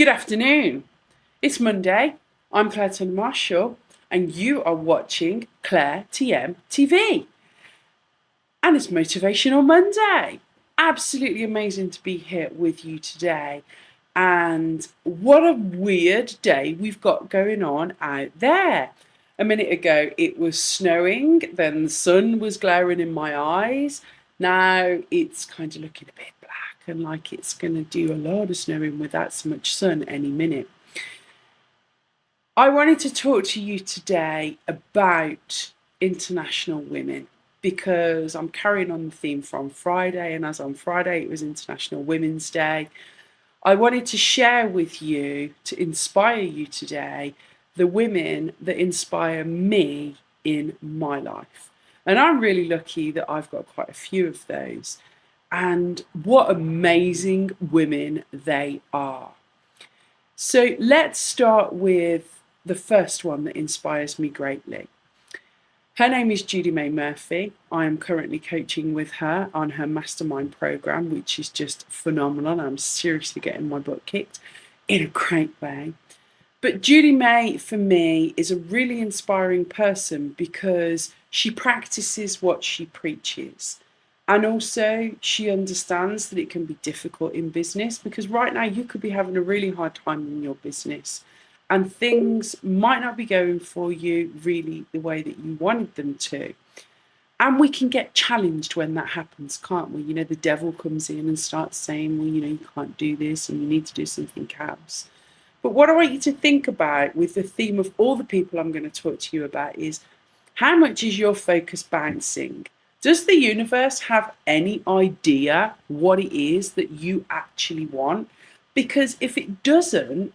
Good afternoon. It's Monday. I'm Claire Turner Marshall, and you are watching Claire TM TV. And it's Motivational Monday. Absolutely amazing to be here with you today. And what a weird day we've got going on out there. A minute ago it was snowing, then the sun was glaring in my eyes. Now it's kind of looking a bit black and like it's going to do a lot of snowing without so much sun any minute. I wanted to talk to you today about International Women because I'm carrying on the theme from Friday, and as on Friday it was International Women's Day. I wanted to share with you, to inspire you today, the women that inspire me in my life. And I'm really lucky that I've got quite a few of those. And what amazing women they are. So let's start with the first one that inspires me greatly. Her name is Judy May Murphy. I am currently coaching with her on her mastermind program, which is just phenomenal. I'm seriously getting my butt kicked in a great way. But Judy May, for me, is a really inspiring person because she practices what she preaches. And also, she understands that it can be difficult in business because right now you could be having a really hard time in your business and things might not be going for you really the way that you wanted them to. And we can get challenged when that happens, can't we? You know, the devil comes in and starts saying, well, you know, you can't do this and you need to do something else. But what I want you to think about with the theme of all the people I'm going to talk to you about is how much is your focus bouncing? Does the universe have any idea what it is that you actually want? Because if it doesn't,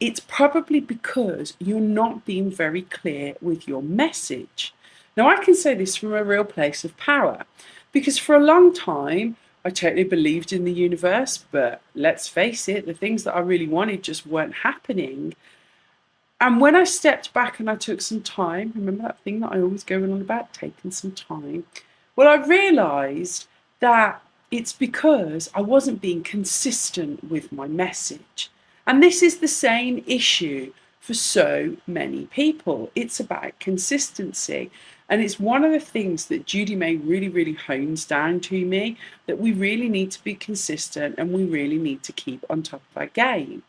it's probably because you're not being very clear with your message. Now, I can say this from a real place of power because for a long time, I totally believed in the universe, but let's face it, the things that I really wanted just weren't happening. And when I stepped back and I took some time, remember that thing that I always go on about, taking some time? Well, I realized that it's because I wasn't being consistent with my message. And this is the same issue for so many people. It's about consistency. And it's one of the things that Judy May really, really hones down to me, that we really need to be consistent and we really need to keep on top of our game.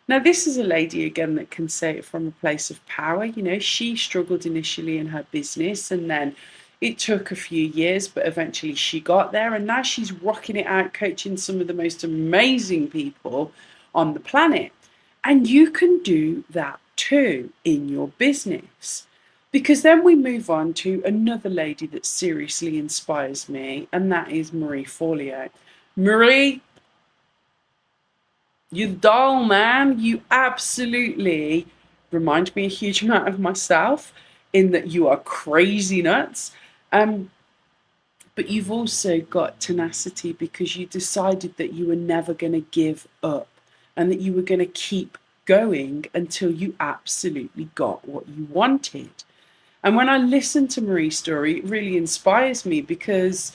Now, this is a lady, again, that can say it from a place of power. You know, she struggled initially in her business and then it took a few years, but eventually she got there. And now she's rocking it out, coaching some of the most amazing people on the planet. And you can do that too in your business. Because then we move on to another lady that seriously inspires me, and that is Marie Forleo. Marie, you doll, man. You absolutely remind me a huge amount of myself in that you are crazy nuts. But you've also got tenacity because you decided that you were never going to give up and that you were going to keep going until you absolutely got what you wanted. And when I listen to Marie's story, it really inspires me because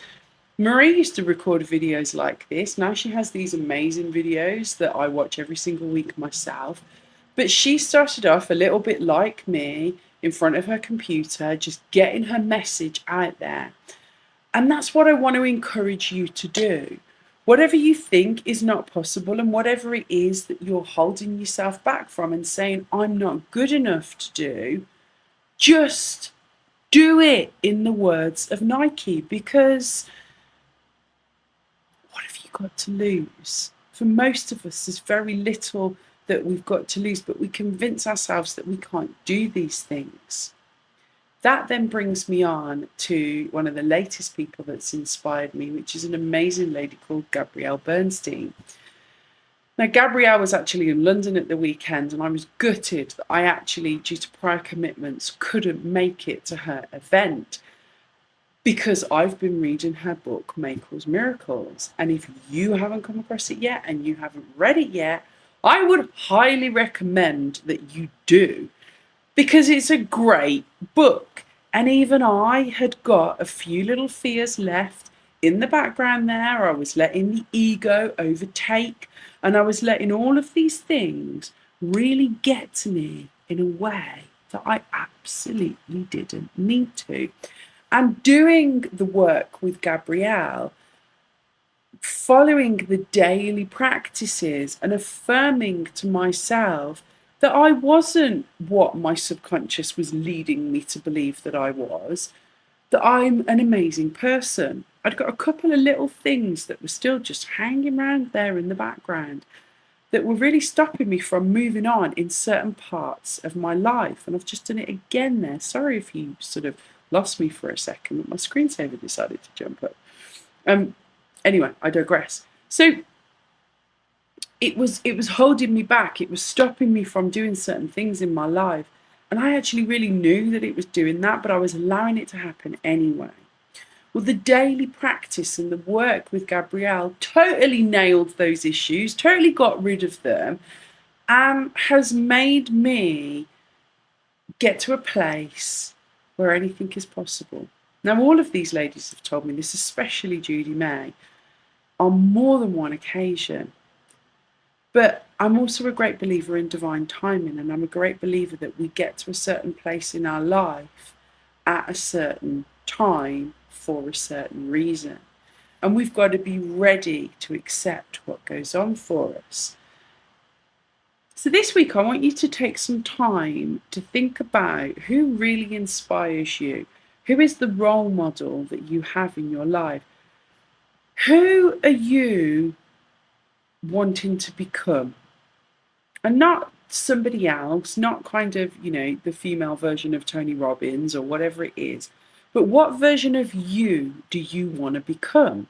Marie used to record videos like this. Now she has these amazing videos that I watch every single week myself. But she started off a little bit like me in front of her computer, just getting her message out there. And that's what I want to encourage you to do. Whatever you think is not possible and whatever it is that you're holding yourself back from and saying, I'm not good enough to do, just do it, in the words of Nike, because what have you got to lose? For most of us, there's very little that we've got to lose, but we convince ourselves that we can't do these things. That then brings me on to one of the latest people that's inspired me, which is an amazing lady called Gabrielle Bernstein. Now, Gabrielle was actually in London at the weekend, and I was gutted that I actually, due to prior commitments, couldn't make it to her event because I've been reading her book, Maker's Miracles. And if you haven't come across it yet and you haven't read it yet, I would highly recommend that you do, because it's a great book. And even I had got a few little fears left in the background there. I was letting the ego overtake, and I was letting all of these things really get to me in a way that I absolutely didn't need to. And doing the work with Gabrielle, following the daily practices and affirming to myself that I wasn't what my subconscious was leading me to believe that I was, that I'm an amazing person. I'd got a couple of little things that were still just hanging around there in the background that were really stopping me from moving on in certain parts of my life. And I've just done it again there. Sorry if you sort of lost me for a second, but my screensaver decided to jump up. Anyway, I digress. So it was holding me back. It was stopping me from doing certain things in my life. And I actually really knew that it was doing that, but I was allowing it to happen anyway. Well, the daily practice and the work with Gabrielle totally nailed those issues, totally got rid of them, and has made me get to a place where anything is possible. Now, all of these ladies have told me this, especially Judy May, on more than one occasion. But I'm also a great believer in divine timing, and I'm a great believer that we get to a certain place in our life at a certain time for a certain reason. And we've got to be ready to accept what goes on for us. So this week, I want you to take some time to think about who really inspires you. Who is the role model that you have in your life? Who are you wanting to become? And not somebody else, not kind of, the female version of Tony Robbins or whatever it is, but what version of you do you want to become?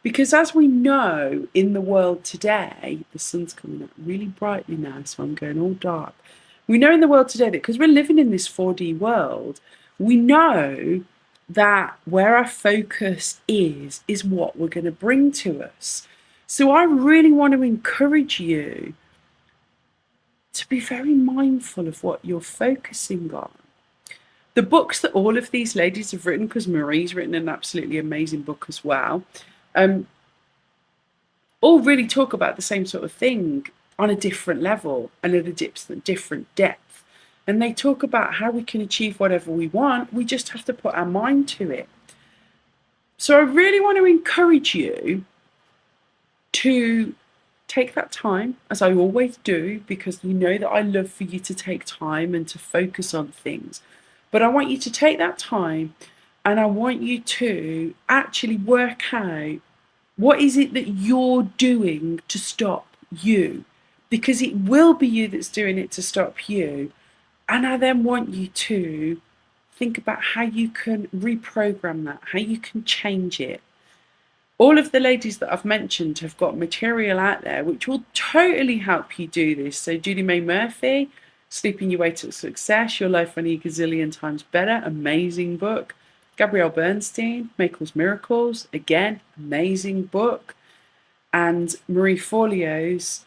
Because as we know in the world today, the sun's coming up really brightly now, so I'm going all dark. We know in the world today that because we're living in this 4D world, we know that where our focus is what we're going to bring to us. So I really want to encourage you to be very mindful of what you're focusing on. The books that all of these ladies have written, because Marie's written an absolutely amazing book as well, all really talk about the same sort of thing on a different level and at a different depth. And they talk about how we can achieve whatever we want. We just have to put our mind to it. So I really want to encourage you to take that time, as I always do, because you know that I love for you to take time and to focus on things. But I want you to take that time and I want you to actually work out what is it that you're doing to stop you, because it will be you that's doing it to stop you. And I then want you to think about how you can reprogram that, how you can change it. All of the ladies that I've mentioned have got material out there which will totally help you do this. So Judy May Murphy, Sleeping Your Way to Success, Your Life Only a Gazillion Times Better, amazing book. Gabrielle Bernstein, Maker's Miracles, again, amazing book. And Marie Forleo's,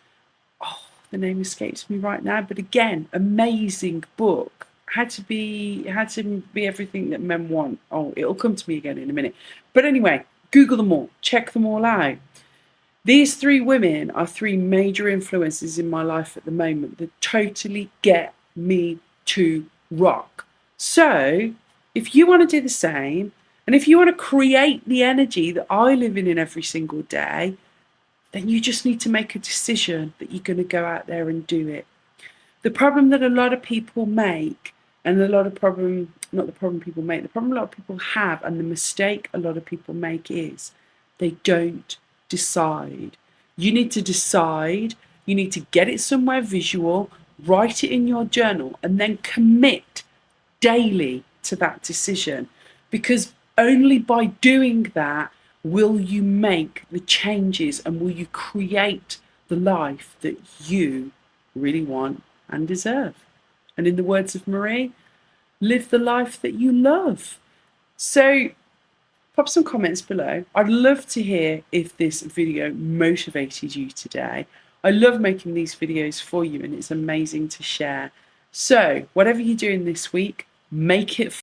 the name escapes me right now, but again, amazing book. Had to be everything that men want. Oh, it'll come to me again in a minute. But anyway, Google them all, check them all out. These three women are three major influences in my life at the moment that totally get me to rock. So if you want to do the same, and if you want to create the energy that I live in every single day, then you just need to make a decision that you're going to go out there and do it. The problem that a lot of people make, and the problem a lot of people have, and the mistake a lot of people make is they don't decide. You need to decide, you need to get it somewhere visual, write it in your journal, and then commit daily to that decision. Because only by doing that will you make the changes and will you create the life that you really want and deserve. And in the words of Marie, live the life that you love. So pop some comments below. I'd love to hear if this video motivated you today. I love making these videos for you and it's amazing to share. So whatever you're doing this week, make it